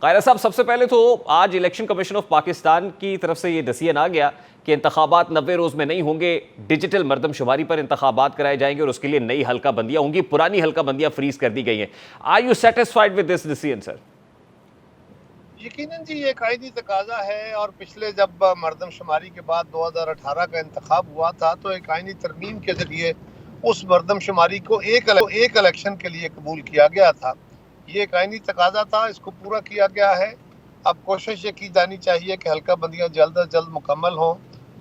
قائرہ صاحب، سب سے پہلے تو آج الیکشن کمیشن آف پاکستان کی طرف سے یہ ڈسیژن آ گیا کہ انتخابات 90 روز میں نہیں ہوں گے، ڈیجیٹل مردم شماری پر انتخابات کرائے جائیں گے اور اس کے لیے نئی حلقہ بندیاں ہوں گی، پرانی حلقہ بندیاں فریز کر دی گئی ہیں. Are you satisfied with this decision sir? یقیناً جی، یہ قائدی تقاضا ہے، اور پچھلے جب مردم شماری کے بعد 2018 کا انتخاب ہوا تھا تو ایک آئینی ترمیم کے ذریعے اس مردم شماری کو ایک الیکشن کے لیے قبول کیا گیا تھا. یہ ایک آئینی تقاضا تھا، اس کو پورا کیا گیا ہے. اب کوشش یہ کی جانی چاہیے کہ حلقہ بندیاں جلد از جلد مکمل ہوں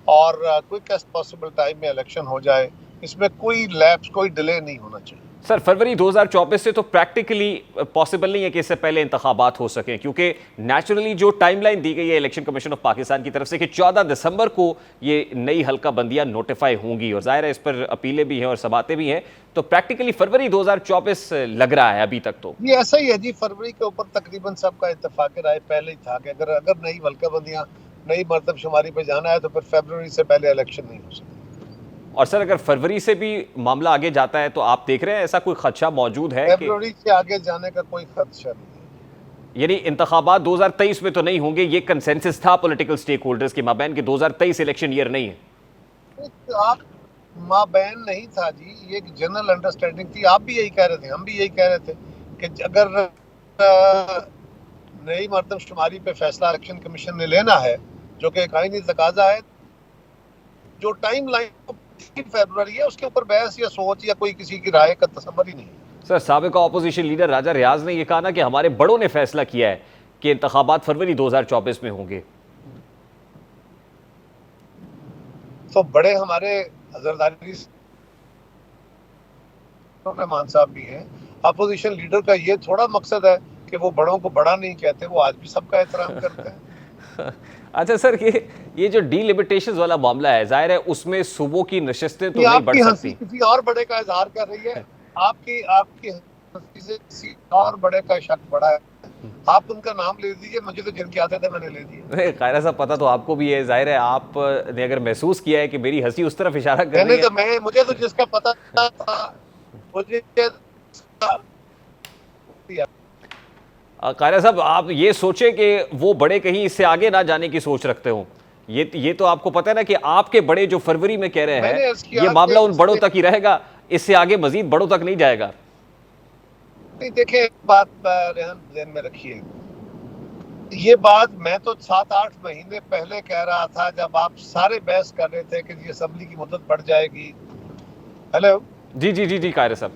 اور کوئکسٹ پاسبل ٹائم میں الیکشن ہو جائے. اس میں کوئی لیپس، کوئی ڈیلے نہیں ہونا چاہیے. سر، فروری 2024 سے تو پریکٹیکلی پاسبل نہیں ہے کہ اس سے پہلے انتخابات ہو سکیں، کیونکہ نیچرلی جو ٹائم لائن دی گئی ہے الیکشن کمیشن آف پاکستان کی طرف سے کہ 14 دسمبر کو یہ نئی حلقہ بندیاں نوٹیفائی ہوں گی، اور ظاہر ہے اس پر اپیلیں بھی ہیں اور سماعتیں بھی ہیں، تو پریکٹیکلی فروری 2024 لگ رہا ہے ابھی تک. تو یہ ایسا ہی ہے جی، فروری کے اوپر تقریباً سب کا اتفاق رائے پہلے ہی تھا کہ اگر نئی حلقہ بندیاں نئی مردم شماری پہ جانا ہے تو پھر فروری سے پہلے الیکشن نہیں ہو سکتا. اور سر، اگر فروری سے بھی معاملہ آگے جاتا ہے تو آپ دیکھ رہے ہیں ایسا کوئی خدشہ موجود ہے کہ فروری سے آگے جانے کا کوئی خدشہ نہیں ہے؟ یعنی انتخابات 2023 میں تو نہیں ہوں گے، یہ کنسنسس تھا پولیٹیکل سٹیک ہولڈرز کے مابین کہ 2023 الیکشن ایئر نہیں ہے؟ آپ مابین نہیں تھا جی، یہ ایک جنرل انڈرسٹینڈنگ تھی. آپ بھی یہی کہہ رہے تھے، ہم بھی یہی کہہ رہے تھے کہ اگر نئی مردم شماری پہ فیصلہ الیکشن کمیشن نے لینا ہے جو کہ ایک آئینی تقاضا ہے، جو ٹائم لائن 3 فروری ہے اس کے اوپر بحث یا سوچ یا کوئی کسی کی رائے کا تصور ہی نہیں ہے. سر، سابق اپوزیشن لیڈر راجہ ریاض نے یہ کہا نا کہ ہمارے بڑوں نے فیصلہ کیا ہے کہ انتخابات فروری 2024 میں ہوں گے. تو بڑے ہمارے زرداری رحمان صاحب بھی ہیں. اپوزیشن لیڈر کا یہ تھوڑا مقصد ہے کہ وہ بڑوں کو بڑا نہیں کہتے، وہ آج بھی سب کا احترام کرتے ہیں. اچھا سر، یہ جو ڈی لمیٹیشنز والا معاملہ ہے، ظاہر ہے اس میں صوبوں کی نشستیں تو نہیں بڑھ سکتی. کسی اور بڑے کا اظہار کر رہی ہے، آپ کی ہنسی سے کسی اور بڑے کا شک بڑا ہے. آپ ان کا نام لے دیجئے، مجھے تو جن کے آتے تھے میں نے لے دیے. قائرہ صاحب، پتہ تو آپ کو بھی ہے، ظاہر ہے آپ نے اگر محسوس کیا ہے کہ میری ہنسی اس طرف اشارہ کر رہی ہے. مجھے تو جس کا پتہ تھا مجھے قائرہ صاحب، آپ یہ سوچیں کہ وہ بڑے کہیں اس سے آگے نہ جانے کی سوچ رکھتے ہوں. یہ تو آپ کو پتہ ہے نا کہ آپ کے بڑے جو فروری میں کہہ رہے ہیں یہ معاملہ ان بڑوں تک ہی رہے گا، اس سے آگے مزید بڑوں تک نہیں جائے گا. نہیں، دیکھیں بات ریحان ذہن میں رکھیے، یہ بات میں تو 7-8 مہینے پہلے کہہ رہا تھا جب آپ سارے بحث کر رہے تھے کہ یہ اسمبلی کی مدت بڑھ جائے گی. ہیلو جی قائرہ صاحب.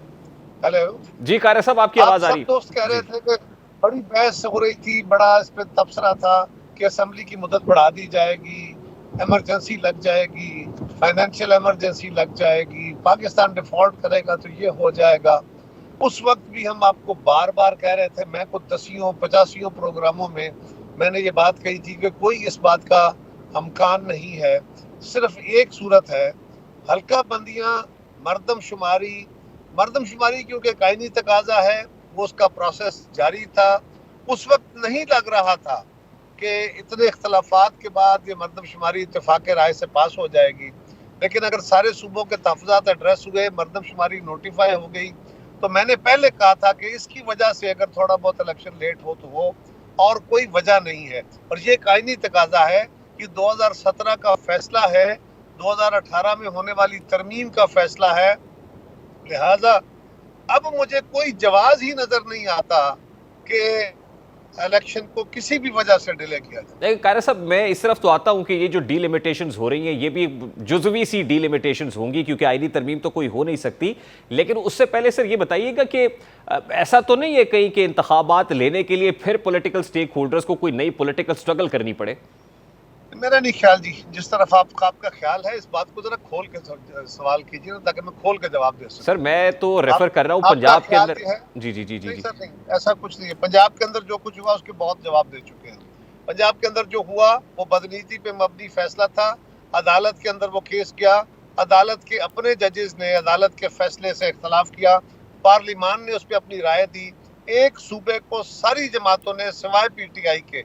ہیلو جی قائرہ صاحب، آپ کی آواز آ رہی. سب دوست کہہ رہے تھے کہ بڑی بحث ہو رہی تھی، بڑا اس پہ تبصرہ تھا کہ اسمبلی کی مدت بڑھا دی جائے گی، ایمرجنسی لگ جائے گی، فائنینشیل ایمرجنسی لگ جائے گی، پاکستان ڈیفالٹ کرے گا تو یہ ہو جائے گا. اس وقت بھی ہم آپ کو بار بار کہہ رہے تھے، میں کو 10-50 پروگراموں میں نے یہ بات کہی تھی کہ کوئی اس بات کا امکان نہیں ہے. صرف ایک صورت ہے، حلقہ بندیاں مردم شماری کیونکہ ایک آئینی تقاضا ہے، وہ اس کا پروسیس جاری تھا. اس وقت نہیں لگ رہا تھا کہ اتنے اختلافات کے بعد یہ مردم شماری اتفاق رائے سے پاس ہو جائے گی. لیکن اگر سارے صوبوں کے تحفظات ایڈریس ہوئے، مردم شماری نوٹیفائی ہو گئی، تو میں نے پہلے کہا تھا کہ اس کی وجہ سے اگر تھوڑا بہت الیکشن لیٹ ہو تو ہو، اور کوئی وجہ نہیں ہے. اور یہ ایک آئینی تقاضا ہے کہ 2017 کا فیصلہ ہے، 2018 میں ہونے والی ترمیم کا فیصلہ ہے. لہذا اب مجھے کوئی جواز ہی نظر نہیں آتا کہ الیکشن کو کسی بھی وجہ سے ڈیلے کیا جائے. قائرہ صاحب، میں اس طرف تو آتا ہوں کہ یہ جو ڈی لیمیٹیشنز ہو رہی ہیں یہ بھی جزوی سی ڈی لیمیٹیشنز ہوں گی، کیونکہ آئینی ترمیم تو کوئی ہو نہیں سکتی. لیکن اس سے پہلے سر یہ بتائیے گا کہ ایسا تو نہیں ہے کہیں کہ انتخابات لینے کے لیے پھر پولیٹیکل سٹیک ہولڈرز کو کوئی نئی پولیٹیکل سٹرگل کرنی پڑے؟ میرا نہیں خیال جی، جس طرف آپ کا خیال ہے اس بات کو ذرا کھول کے سوال کیجیے نا، تاکہ میں کھول کے جواب دے سکوں. سر میں تو ریفر کر رہا ہوں پنجاب کے اندر. جی نہیں سر، نہیں، ایسا کچھ نہیں ہے. پنجاب کے اندر جو کچھ ہوا اس کے بہت جواب دے چکے ہیں. پنجاب کے اندر جو ہوا وہ بدنیتی پہ مبنی فیصلہ تھا. عدالت کے اندر وہ کیس گیا، عدالت کے اپنے ججز نے عدالت کے فیصلے سے اختلاف کیا، پارلیمان نے اس پہ اپنی رائے دی. ایک صوبے کو ساری جماعتوں نے سوائے پی ٹی آئی کے،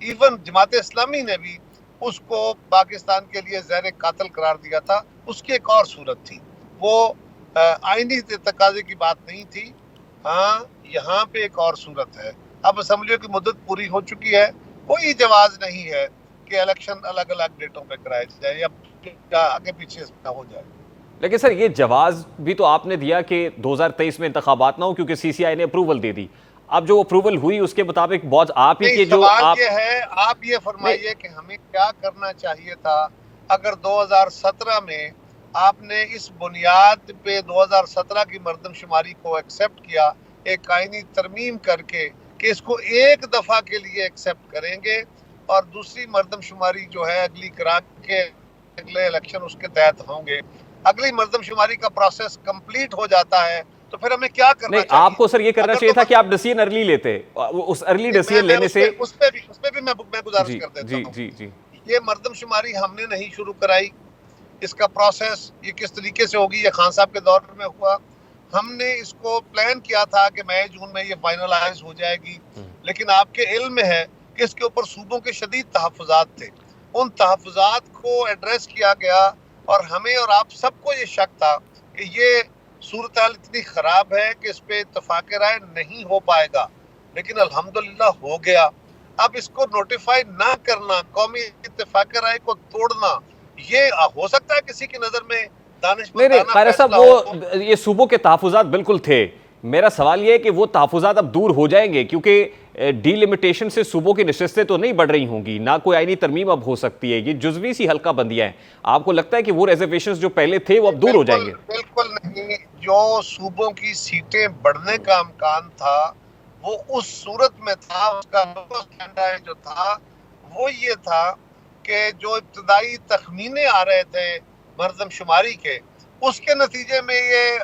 ایون جماعت اسلامی نے بھی اس کو پاکستان کے لیے زہر قاتل قرار دیا تھا. اس کی ایک اور صورت تھی، وہ آئینی تقاضے کی بات نہیں تھی. ہاں، یہاں پہ ایک اور صورت ہے. اب اسمبلیوں کی مدت پوری ہو چکی ہے، کوئی جواز نہیں ہے کہ الیکشن الگ الگ ڈیٹوں پہ کرائے جائے یا آگے پیچھے اس میں ہو جائے۔ لیکن سر یہ جواز بھی تو آپ نے دیا کہ 2023 میں انتخابات نہ ہو کیونکہ سی سی آئی نے اپروول دے دی. اب جو اپروول ہوئی اس کے مطابق بہت آپ ہی کے جو سوال یہ ہے، آپ یہ فرمائیے کہ ہمیں کیا کرنا چاہیے تھا اگر 2017 میں آپ نے اس بنیاد پہ 2017 کی مردم شماری کو ایکسیپٹ کیا، ایک آئینی ترمیم کر کے کہ اس کو ایک دفعہ کے لیے ایکسیپٹ کریں گے اور دوسری مردم شماری جو ہے اگلی کرا کے اگلے الیکشن اس کے تحت ہوں گے، اگلی مردم شماری کا پروسیس کمپلیٹ ہو جاتا ہے تو پھر ہمیں کیا کرنا نہیں، چاہیے؟ آپ کو سر یہ کرنا چاہیے تھا کہ آپ ڈیسیژن ارلی لیتے، اس ارلی ڈیسیژن لینے سے اس پہ بھی میں گزارش کر دیتا ہوں۔ جی یہ مردم شماری ہم نے نہیں شروع کرائی، اس کا پروسیس یہ کس طریقے سے ہوگی، یہ خان صاحب کے دور میں ہوا، ہم نے اس کو پلان کیا تھا کہ مئی جون میں یہ فائنلائز ہو جائے گی، لیکن آپ کے علم میں ہے کہ اس کے اوپر صوبوں کے شدید تحفظات تھے، ان تحفظات کو ایڈریس کیا گیا اور ہمیں اور آپ سب کو یہ شک تھا کہ یہ صورتحال اتنی خراب ہے کہ اس پہ اتفاق رائے نہیں ہو پائے گا، لیکن الحمدللہ ہو گیا۔ اب اس کو نوٹیفائی نہ کرنا، قومی اتفاق رائے کو توڑنا، یہ ہو سکتا ہے کسی کی نظر میں نہیں قائرہ صاحب، وہ یہ صوبوں کے تحفظات بالکل تھے، میرا سوال یہ ہے کہ وہ تحفظات اب دور ہو جائیں گے کیونکہ ڈی لیمیٹیشن سے صوبوں کی نشستیں تو نہیں بڑھ رہی ہوں گی، نہ کوئی آئینی ترمیم اب ہو سکتی ہے، یہ جزوی سی حلقہ بندیاں ہیں، آپ کو لگتا ہے کہ وہ ریزرویشنز جو پہلے تھے وہ اب دور ہو جائیں گے؟ بالکل نہیں، جو صوبوں کی سیٹیں بڑھنے کا امکان تھا وہ اس صورت میں تھا، اس کا جو تھا وہ یہ تھا کہ جو ابتدائی تخمینے آ رہے تھے مردم شماری کے، اس کے نتیجے میں یہ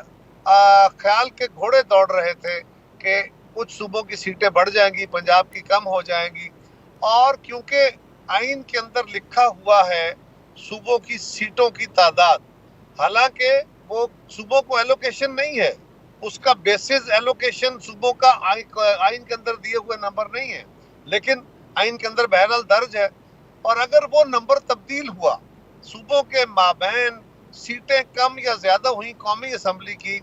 خیال کے گھوڑے دوڑ رہے تھے کہ کچھ صوبوں کی سیٹیں بڑھ جائیں گی، پنجاب کی کم ہو جائیں گی، اور کیونکہ آئین کے اندر لکھا ہوا ہے صوبوں کی سیٹوں کی تعداد، حالانکہ وہ صوبوں کو ایلوکیشن نہیں ہے، اس کا بیسز ایلوکیشن صوبوں کا آئین کے اندر دیے ہوئے نمبر نہیں ہے، لیکن آئین کے اندر بہرحال درج ہے، اور اگر وہ نمبر تبدیل ہوا، صوبوں کے مابین سیٹیں کم یا زیادہ ہوئیں قومی اسمبلی کی،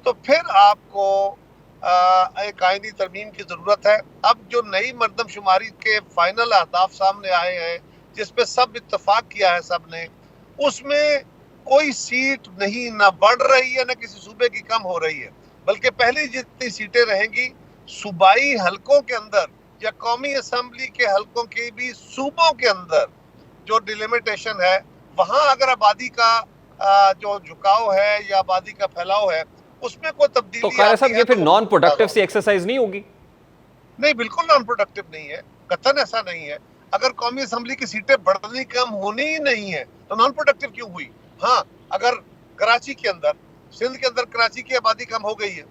تو پھر آپ کو ایک آئینی ترمیم کی ضرورت ہے۔ اب جو نئی مردم شماری کے فائنل اہداف سامنے آئے ہیں جس پہ سب اتفاق کیا ہے سب نے، اس میں کوئی سیٹ نہیں نہ بڑھ رہی ہے نہ کسی صوبے کی کم ہو رہی ہے، بلکہ پہلی جتنی سیٹیں رہیں گی صوبائی حلقوں کے اندر یا قومی اسمبلی کے حلقوں کی بھی صوبوں کے اندر جو ڈیلیمیٹیشن ہے، وہاں اگر آبادی کا جو جھکاؤ ہے یا آبادی کا پھیلاؤ ہے اس میں کوئی تبدیلی تو قائرہ صاحب یہ پھر نان پروڈکٹیو سی ایکسرسائز نہیں ہوگی؟ نہیں، بالکل نان پروڈکٹیو نہیں ہے، قطعاً ایسا نہیں ہے۔ اگر قومی اسمبلی کی سیٹیں بڑھنی کم ہونی ہی نہیں ہے تو نان پروڈکٹیو کیوں ہوئی؟ ہاں، اگر کراچی کے اندر، سندھ کے اندر کراچی کی آبادی کم ہو گئی ہے،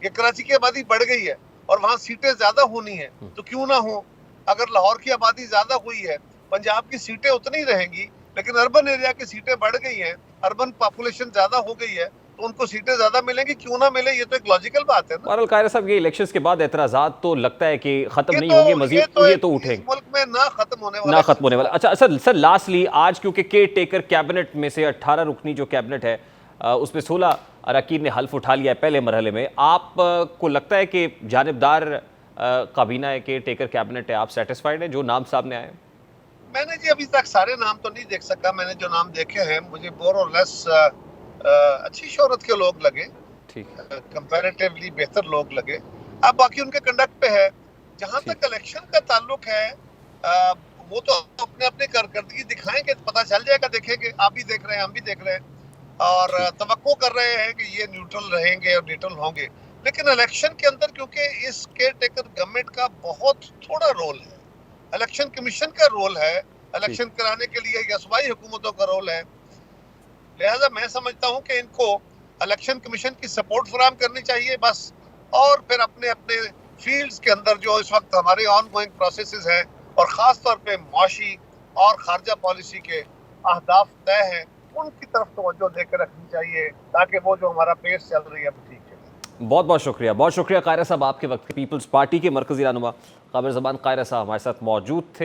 یہ کراچی کی آبادی بڑھ گئی ہے اور وہاں سیٹیں زیادہ ہونی ہیں تو کیوں نہ ہوں؟ اگر لاہور کی آبادی زیادہ ہوئی ہے، پنجاب کی سیٹیں اتنی رہیں گی، لیکن اربن ایریا کی سیٹیں بڑھ گئی ہیں، اربن پاپولیشن زیادہ ہو گئی ہے تو ان کو سیٹیں زیادہ ملیں گی، کیوں نہ ملے؟ یہ تو ایک لاجیکل بات ہے نا۔ بہرحال قائرہ صاحب، یہ الیکشنز کے بعد اعتراضات تو لگتا ہے کہ ختم نہیں ہوں گے، مزید یہ تو اٹھیں اس ملک میں نہ ختم ہونے والا، نہ ختم ہونے والا۔ اچھا سر لاسٹلی، آج کیونکہ کیئر ٹیکر کیبنٹ میں سے 18 رکنی جو کیبنٹ ہے اس میں 16 اراکین نے حلف اٹھا لیا ہے پہلے مرحلے میں، آپ کو لگتا ہے کہ جانبدار کابینہ ہے، کیئر ٹیکر کیبنٹ ہے، آپ سیٹسفائیڈ ہیں جو نام سامنے آئے؟ میں نے ابھی تک سارے نام تو نہیں دیکھ سکا، میں نے جو نام دیکھے ہیں مجھے مور اور لیس اچھی شہرت کے لوگ لگے، کمپیریٹیولی بہتر لوگ لگے۔ اب باقی ان کے کنڈکٹ پہ ہے۔ جہاں تک الیکشن کا تعلق ہے، وہ تو اپنے اپنے کارکردگی دکھائیں گے، پتہ چل جائے گا، دیکھیں گے، آپ بھی دیکھ رہے ہیں، ہم بھی دیکھ رہے ہیں، اور توقع کر رہے ہیں کہ یہ نیوٹرل رہیں گے اور نیوٹرل ہوں گے، لیکن الیکشن کے اندر کیونکہ اس کیئر ٹیکر گورنمنٹ کا بہت تھوڑا رول ہے، الیکشن کمیشن کا رول ہے، الیکشن کرانے کے لیے یا صوبائی حکومتوں کا رول ہے، لہٰذا میں سمجھتا ہوں کہ ان کو الیکشن کمیشن کی سپورٹ فراہم کرنی چاہیے بس، اور پھر اپنے اپنے فیلڈز کے اندر جو اس وقت ہمارے آن گوئنگ پروسیسز ہیں اور خاص طور پہ معاشی اور خارجہ پالیسی کے اہداف طے ہیں، ان کی طرف توجہ دے کے رکھنی چاہیے تاکہ وہ جو ہمارا پیس چل رہی ہے وہ ٹھیک چلے۔ بہت شکریہ قائرہ صاحب، آپ کے وقت پیپلز پارٹی کے مرکزی رہنما قابل زبان قائرہ صاحب ہمارے ساتھ موجود تھے۔